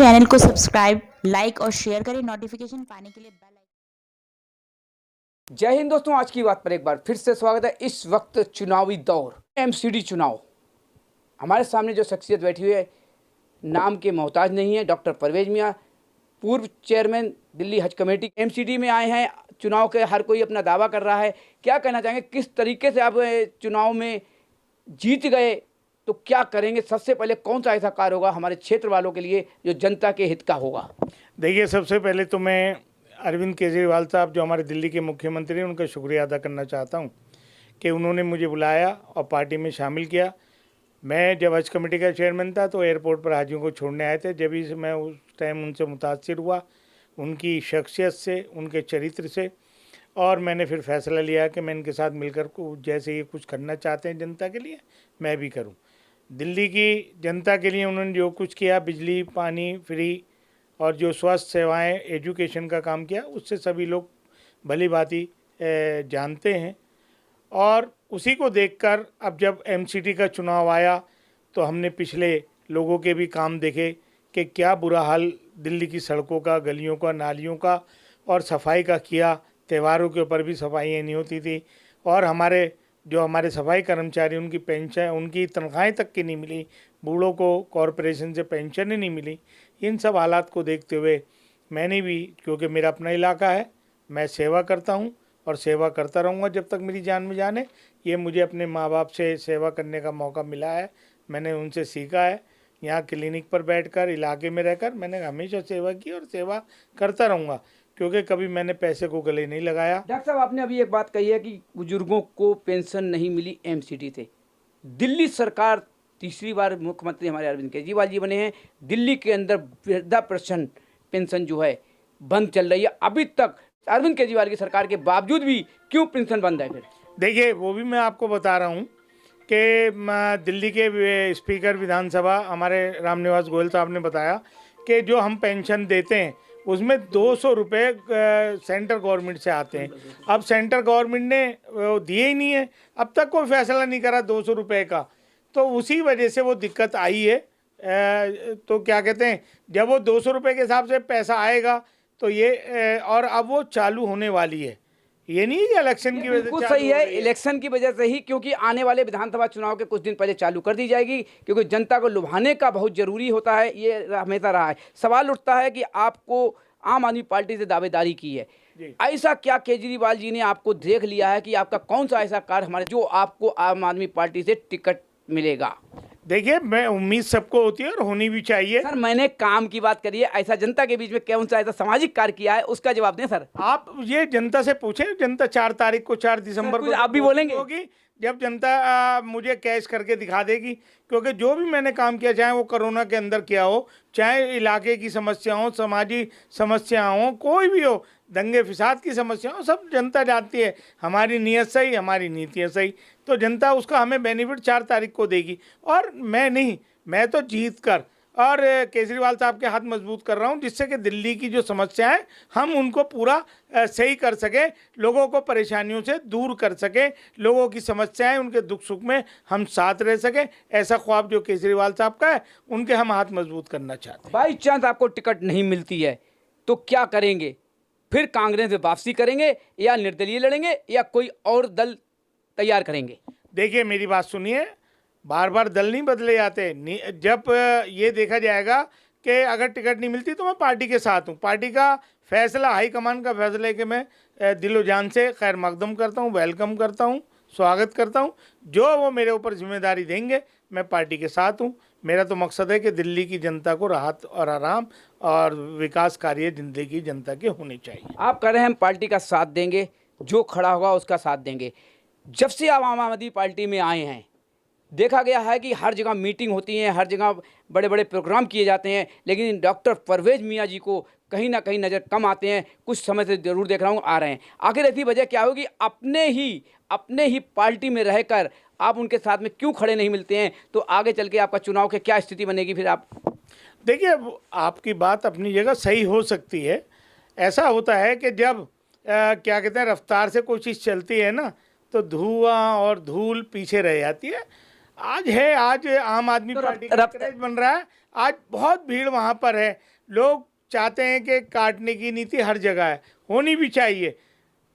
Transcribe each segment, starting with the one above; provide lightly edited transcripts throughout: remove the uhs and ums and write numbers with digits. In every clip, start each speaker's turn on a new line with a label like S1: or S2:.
S1: Channel को subscribe, like और share करें। नोटिफिकेशन पाने के लिए बेल आइकन।
S2: जय हिंद दोस्तों, आज की बात पर एक बार फिर से स्वागत है। इस वक्त चुनावी दौर, एमसीडी चुनाव। हमारे सामने जो शख्सियत बैठी हुई है, नाम के मोहताज नहीं है। डॉक्टर परवेज मियाँ, पूर्व चेयरमैन दिल्ली हज कमेटी, एमसीडी में आए हैं। चुनाव के हर कोई अपना दावा कर रहा है। क्या कहना चाहेंगे, किस तरीके से आप चुनाव में जीत गए तो क्या करेंगे? सबसे पहले कौन सा ऐसा कार्य होगा हमारे क्षेत्र वालों के लिए जो जनता के हित का होगा?
S3: देखिए, सबसे पहले तो मैं अरविंद केजरीवाल साहब जो हमारे दिल्ली के मुख्यमंत्री हैं उनका शुक्रिया अदा करना चाहता हूं कि उन्होंने मुझे बुलाया और पार्टी में शामिल किया। मैं जब हज कमेटी का चेयरमैन था तो एयरपोर्ट पर हाजियों को छोड़ने आए थे। जब ही मैं उस टाइम उनसे मुतासिर हुआ, उनकी शख्सियत से, उनके चरित्र से, और मैंने फिर फैसला लिया कि मैं इनके साथ मिलकर जैसे ये कुछ करना चाहते हैं जनता के लिए, मैं भी करूँ। दिल्ली की जनता के लिए उन्होंने जो कुछ किया, बिजली, पानी फ्री और जो स्वास्थ्य सेवाएं, एजुकेशन का काम किया, उससे सभी लोग भली भांति जानते हैं। और उसी को देखकर अब जब एमसीडी का चुनाव आया तो हमने पिछले लोगों के भी काम देखे कि क्या बुरा हाल दिल्ली की सड़कों का, गलियों का, नालियों का और सफाई का किया। त्योहारों के ऊपर भी सफाइयाँ नहीं होती थी और हमारे सफाई कर्मचारी, उनकी पेंशन, उनकी तनख्वाहें तक की नहीं मिली। बूढ़ों को कॉरपोरेशन से पेंशन ही नहीं मिली। इन सब हालात को देखते हुए मैंने भी, क्योंकि मेरा अपना इलाका है, मैं सेवा करता हूं और सेवा करता रहूंगा जब तक मेरी जान में जान है। ये मुझे अपने माँ बाप से सेवा करने का मौका मिला है, मैंने उनसे सीखा है। यहाँ क्लिनिक पर बैठकर, इलाके में रहकर मैंने हमेशा सेवा की और सेवा करता रहूँगा, क्योंकि कभी मैंने पैसे को गले नहीं लगाया।
S2: डॉक्टर साहब, आपने अभी एक बात कही है कि बुजुर्गों को पेंशन नहीं मिली एमसीडी से। दिल्ली सरकार, तीसरी बार मुख्यमंत्री हमारे अरविंद केजरीवाल जी बने हैं। दिल्ली के अंदर वृद्धा पेंशन जो है बंद चल रही है अभी तक। अरविंद केजरीवाल की सरकार के बावजूद भी क्यों पेंशन बंद है? फिर
S3: देखिए, वो भी मैं आपको बता रहा हूँ कि दिल्ली के स्पीकर विधानसभा हमारे रामनिवास गोयल साहब ने बताया कि जो हम पेंशन देते हैं उसमें 200 रुपये सेंट्रल गवर्नमेंट से आते हैं। अब सेंट्रल गवर्नमेंट ने दिए ही नहीं है, अब तक कोई फैसला नहीं करा 200 रुपये का, तो उसी वजह से वो दिक्कत आई है। तो क्या कहते हैं, जब वो 200 रुपये के हिसाब से पैसा आएगा तो ये और अब वो चालू होने वाली है। ये नहीं कि इलेक्शन की वजह से
S2: सही है, इलेक्शन की वजह से ही, क्योंकि आने वाले विधानसभा चुनाव के कुछ दिन पहले चालू कर दी जाएगी, क्योंकि जनता को लुभाने का बहुत जरूरी होता है। ये हमेशा रहा है। सवाल उठता है कि आपको आम आदमी पार्टी से दावेदारी की है, ऐसा क्या केजरीवाल जी ने आपको देख लिया है कि आपका कौन सा ऐसा कार्य हमारे जो आपको आम आदमी पार्टी से टिकट मिलेगा?
S3: देखिए, मैं उम्मीद सबको होती है और होनी भी चाहिए।
S2: सर, मैंने काम की बात करी है, ऐसा जनता के बीच में कौन सा ऐसा सामाजिक कार्य किया है, उसका जवाब दें सर।
S3: आप ये जनता से पूछें। जनता 4 तारीख को, 4 दिसंबर को
S2: आप भी बोलेंगे
S3: होगी, जब जनता मुझे कैश करके दिखा देगी। क्योंकि जो भी मैंने काम किया, चाहे वो कोरोना के अंदर किया हो, चाहे इलाके की समस्या हो, समाजी समस्या हो, कोई भी हो, दंगे फिसाद की समस्या हो, सब जनता जानती है। हमारी नीयत सही, हमारी नीतियाँ सही, तो जनता उसका हमें बेनिफिट 4 तारीख को देगी। और मैं तो जीत कर और केजरीवाल साहब के हाथ मजबूत कर रहा हूं, जिससे कि दिल्ली की जो समस्या है हम उनको पूरा सही कर सकें, लोगों को परेशानियों से दूर कर सकें, लोगों की समस्याएं, उनके दुख सुख में हम साथ रह सकें। ऐसा ख्वाब जो केजरीवाल साहब का है, उनके हम हाथ मजबूत करना चाहते हैं।
S2: बाई चांस आपको टिकट नहीं मिलती है तो क्या करेंगे? फिर कांग्रेस में वापसी करेंगे या निर्दलीय लड़ेंगे या कोई और दल तैयार करेंगे?
S3: देखिए, मेरी बात सुनिए, बार बार दल नहीं बदले जाते। जब ये देखा जाएगा कि अगर टिकट नहीं मिलती तो मैं पार्टी के साथ हूँ। पार्टी का फैसला, हाईकमान का फैसला है कि मैं दिलो जान से खैर मकदम करता हूँ, वेलकम करता हूँ, स्वागत करता हूँ। जो वो मेरे ऊपर जिम्मेदारी देंगे, मैं पार्टी के साथ हूँ। मेरा तो मकसद है कि दिल्ली की जनता को राहत और आराम और विकास कार्य दिल्ली की जनता के होने चाहिए।
S2: आप कह रहे हैं हम पार्टी का साथ देंगे, जो खड़ा होगा उसका साथ देंगे। जब से आप आम आदमी पार्टी में आए हैं, देखा गया है कि हर जगह मीटिंग होती है, हर जगह बड़े बड़े प्रोग्राम किए जाते हैं, लेकिन डॉक्टर परवेज मियाँ जी को कहीं ना कहीं नज़र कम आते हैं। कुछ समय से ज़रूर देख रहा हूँ आ रहे हैं। आखिर ऐसी वजह क्या होगी? अपने ही पार्टी में रहकर आप उनके साथ में क्यों खड़े नहीं मिलते हैं? तो आगे चल के आपका चुनाव की क्या स्थिति बनेगी फिर? आप
S3: देखिए, आपकी बात अपनी जगह सही हो सकती है। ऐसा होता है कि जब क्या कहते हैं, रफ्तार से कोई चीज़ चलती है ना, तो धुआं और धूल पीछे रह जाती है। आज आम आदमी पार्टी का क्रेज बन रहा है। आज बहुत भीड़ वहाँ पर है। लोग चाहते हैं कि काटने की नीति हर जगह है, होनी भी चाहिए।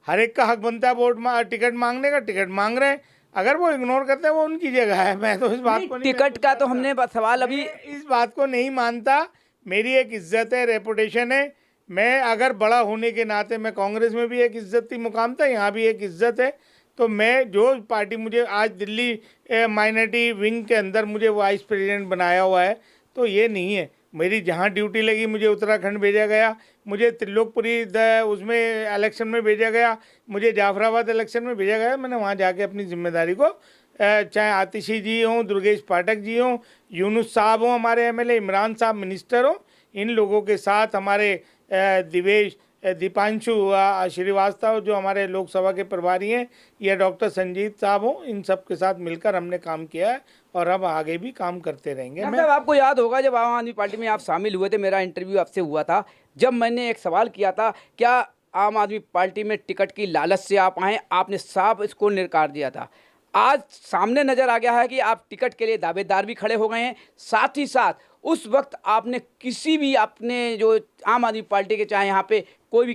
S3: हर एक का हक बनता है टिकट मांगने का, टिकट मांग रहे हैं। अगर वो इग्नोर करते हैं वो उनकी जगह है। मैं तो इस बात को नहीं,
S2: टिकट का तो हमने सवाल अभी
S3: इस बात को नहीं मानता। मेरी एक इज्जत है, रेपुटेशन है। मैं अगर बड़ा होने के नाते, मैं कांग्रेस में भी एक इज्जती मुकाम था, यहाँ भी एक इज्जत है। तो मैं जो पार्टी मुझे आज दिल्ली माइनॉरिटी विंग के अंदर मुझे वाइस प्रेसिडेंट बनाया हुआ है, तो ये नहीं है। मेरी जहाँ ड्यूटी लगी, मुझे उत्तराखंड भेजा गया, मुझे त्रिलोकपुरी उसमें इलेक्शन में भेजा गया, मुझे जाफराबाद इलेक्शन में भेजा गया। मैंने वहाँ जाके अपनी जिम्मेदारी को, चाहे आतिशी जी हों, दुर्गेश पाठक जी हों, यूनुस साहब हों हमारे एमएलए, इमरान साहब मिनिस्टर हों, इन लोगों के साथ हमारे दीपांशु श्रीवास्तव जो हमारे लोकसभा के प्रभारी हैं, या डॉक्टर संजीत साहब हों, इन सब के साथ मिलकर हमने काम किया है और अब आगे भी काम करते रहेंगे।
S2: मतलब आपको याद होगा जब आम आदमी पार्टी में आप शामिल हुए थे, मेरा इंटरव्यू आपसे हुआ था, जब मैंने एक सवाल किया था, क्या आम आदमी पार्टी में टिकट की लालच से आप आए? आपने साफ इसको निकार दिया था। आज सामने नजर आ गया है कि आप टिकट के लिए दावेदार भी खड़े हो गए हैं। साथ ही साथ उस वक्त आपने किसी भी अपने जो आम आदमी पार्टी के, चाहे यहाँ पे कोई भी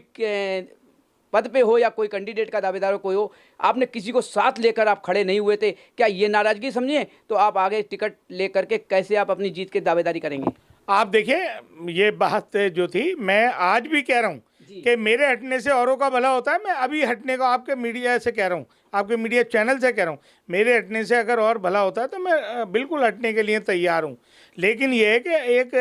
S2: पद पे हो या कोई कैंडिडेट का दावेदार हो कोई हो, आपने किसी को साथ लेकर आप खड़े नहीं हुए थे। क्या ये नाराजगी समझिए? तो आप आगे टिकट लेकर के कैसे आप अपनी जीत की दावेदारी करेंगे?
S3: आप देखिए, ये बात जो थी, मैं आज भी कह रहा हूँ कि मेरे हटने से औरों का भला होता है। मैं अभी हटने को आपके मीडिया से कह रहा हूँ, आपके मीडिया चैनल से कह रहा हूँ, मेरे हटने से अगर और भला होता है तो मैं बिल्कुल हटने के लिए तैयार हूँ। लेकिन ये है कि एक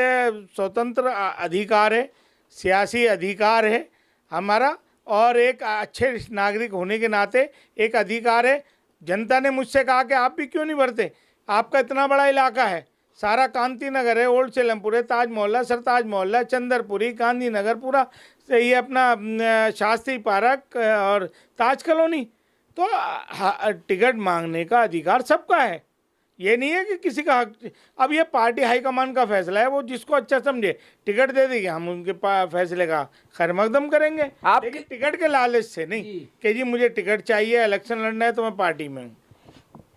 S3: स्वतंत्र अधिकार है, सियासी अधिकार है हमारा, और एक अच्छे नागरिक होने के नाते एक अधिकार है। जनता ने मुझसे कहा कि आप भी क्यों नहीं भरते, आपका इतना बड़ा इलाका है, सारा कांति नगर है, ओल्ड सेलमपुर है, ताज मोहल्ला, सरताज मोहल्ला, चंदरपुरी, गांधीनगर, पूरा ये अपना शास्त्री पार्क और ताज कॉलोनी। तो टिकट मांगने का अधिकार सबका है, ये नहीं है कि किसी का हक। अब ये पार्टी हाईकमान का फैसला है, वो जिसको अच्छा समझे टिकट दे देगी, हम उनके फैसले का खैर मकदम करेंगे। लेकिन टिकट के लालच से नहीं कि जी मुझे टिकट चाहिए, इलेक्शन लड़ना है तो मैं पार्टी में हूँ।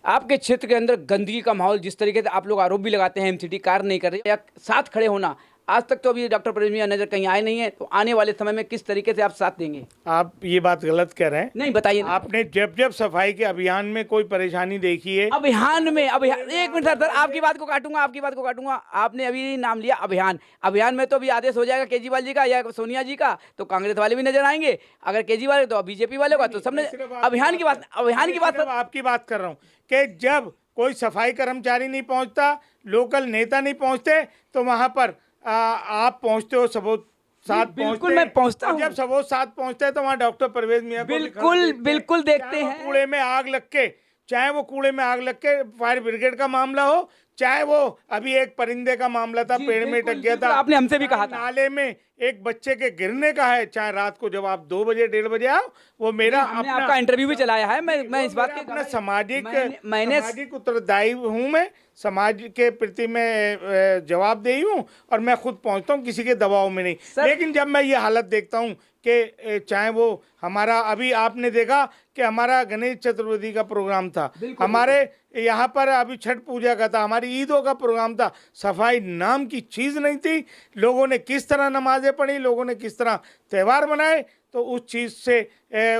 S2: आपके क्षेत्र के अंदर गंदगी का माहौल, जिस तरीके से आप लोग आरोप भी लगाते हैं एमसीडी कार्य नहीं कर रही या साथ खड़े होना, आज तक तो अभी डॉक्टर परवेज मियां नजर कहीं आए नहीं है, तो आने वाले समय में किस तरीके से आप साथ देंगे?
S3: आप ये बात गलत कह रहे हैं।
S2: नहीं, बताइए।
S3: आपने जब जब सफाई के अभियान में कोई परेशानी देखी है?
S2: अभियान में, एक मिनट सर, आपकी बात को काटूंगा। आपने अभी नाम लिया अभियान में तो अभी आदेश हो जाएगा केजरीवाल जी का या सोनिया जी का, तो कांग्रेस वाले भी नजर आएंगे। अगर केजरीवाल तो बीजेपी वाले का, तो सबने अभियान की बात
S3: आपकी बात कर रहा हूँ कि जब कोई सफाई कर्मचारी नहीं पहुंचता, लोकल नेता नहीं पहुंचते, तो वहां पर आप पहुंचते हो, सबों साथ
S2: बिल्कुल मैं पहुंचता हूं।
S3: जब सबों साथ पहुंचते हैं तो वहाँ डॉक्टर परवेज मियां
S2: बिल्कुल देखते हैं।
S3: कूड़े में आग लग के, चाहे वो कूड़े में आग लग के फायर ब्रिगेड का मामला हो, चाहे वो अभी एक परिंदे का मामला था, पेड़ में अटक गया था,
S2: आपने हमसे भी कहा था,
S3: नाले में एक बच्चे के गिरने का है, चाहे रात को जब आप 2 बजे 1:30 बजे आओ, वो मेरा
S2: आपका इंटरव्यू भी चलाया है। मैं इस बात के
S3: अपना सामाजिक उत्तरदायी हूँ, मैं समाज के प्रति मैं जवाबदेही हूँ, और मैं खुद पहुँचता हूँ, किसी के दबाव में नहीं। लेकिन जब मैं ये हालत देखता हूँ कि चाहे वो हमारा, अभी आपने देखा कि हमारा गणेश चतुर्थी का प्रोग्राम था, हमारे यहाँ पर अभी छठ पूजा का था, हमारी ईदों का प्रोग्राम था, सफाई नाम की चीज़ नहीं थी। लोगों ने किस तरह नमाजें पढ़ी, लोगों ने किस तरह त्यौहार मनाए, तो उस चीज़ से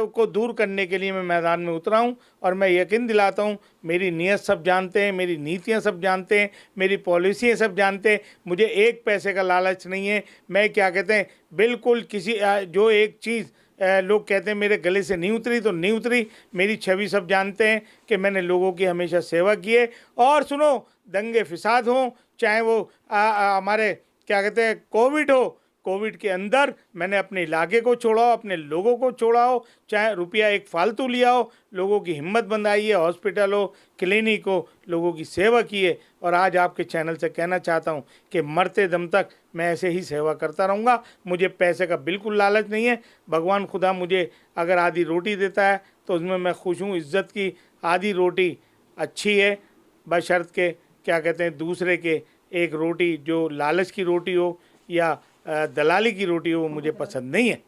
S3: को दूर करने के लिए मैं मैदान में उतरा हूँ। और मैं यकीन दिलाता हूँ, मेरी नीयत सब जानते हैं, मेरी नीतियाँ सब जानते हैं, मेरी पॉलिसियाँ सब जानते हैं, मुझे एक पैसे का लालच नहीं है। मैं क्या कहते हैं, बिल्कुल किसी जो एक चीज़ लोग कहते हैं मेरे गले से नहीं उतरी तो नहीं उतरी, मेरी छवि सब जानते हैं कि मैंने लोगों की हमेशा सेवा की है। और सुनो, दंगे फिसाद हों, चाहे वो हमारे क्या कहते हैं कोविड हो, कोविड के अंदर मैंने अपने इलाके को छोड़ा हो, अपने लोगों को छोड़ा हो, चाहे रुपया एक फालतू लिया हो, लोगों की हिम्मत बंधाई है, हॉस्पिटल हो, क्लिनिक हो, लोगों की सेवा की है। और आज आपके चैनल से कहना चाहता हूं कि मरते दम तक मैं ऐसे ही सेवा करता रहूंगा। मुझे पैसे का बिल्कुल लालच नहीं है। भगवान खुदा मुझे अगर आधी रोटी देता है तो उसमें मैं खुश हूँ। इज़्ज़त की आधी रोटी अच्छी है, बशर्त के क्या कहते हैं दूसरे के एक रोटी जो लालच की रोटी हो या दलाली की रोटी हो, वो मुझे पसंद नहीं है।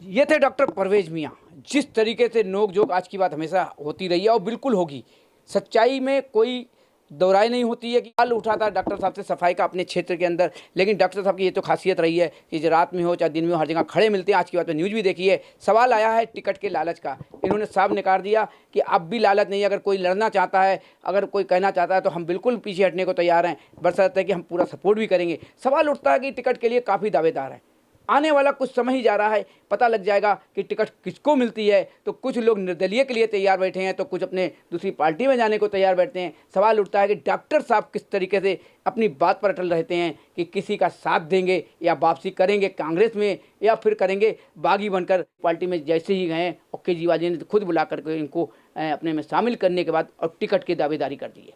S2: ये थे डॉक्टर परवेज मियां। जिस तरीके से नोक झोंक आज की बात हमेशा होती रही है और बिल्कुल होगी, सच्चाई में कोई दोहराई नहीं होती है कि सवाल उठा था डॉक्टर साहब से सफाई का अपने क्षेत्र के अंदर, लेकिन डॉक्टर साहब की ये तो खासियत रही है कि जो रात में हो चाहे दिन में हो हर जगह खड़े मिलते हैं। आज की बात में न्यूज़ भी देखी है, सवाल आया है टिकट के लालच का, इन्होंने साफ नकार दिया कि अब भी लालच नहीं है। अगर कोई लड़ना चाहता है, अगर कोई कहना चाहता है तो हम बिल्कुल पीछे हटने को तैयार हैं, बशर्ते कि हम पूरा सपोर्ट भी करेंगे। सवाल उठता है कि टिकट के लिए काफ़ी दावेदार हैं, आने वाला कुछ समय ही जा रहा है, पता लग जाएगा कि टिकट किसको मिलती है। तो कुछ लोग निर्दलीय के लिए तैयार बैठे हैं, तो कुछ अपने दूसरी पार्टी में जाने को तैयार बैठते हैं। सवाल उठता है कि डॉक्टर साहब किस तरीके से अपनी बात पर अटल रहते हैं कि किसी का साथ देंगे या वापसी करेंगे कांग्रेस में, या फिर करेंगे बागी बनकर पार्टी में। जैसे ही गए और केजरीवाल जी ने खुद बुला करके इनको अपने में शामिल करने के बाद और टिकट की दावेदारी कर दी है।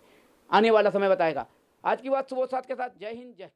S2: आने वाला समय बताएगा। आज की बात सुबह 7 के साथ। जय हिंद, जय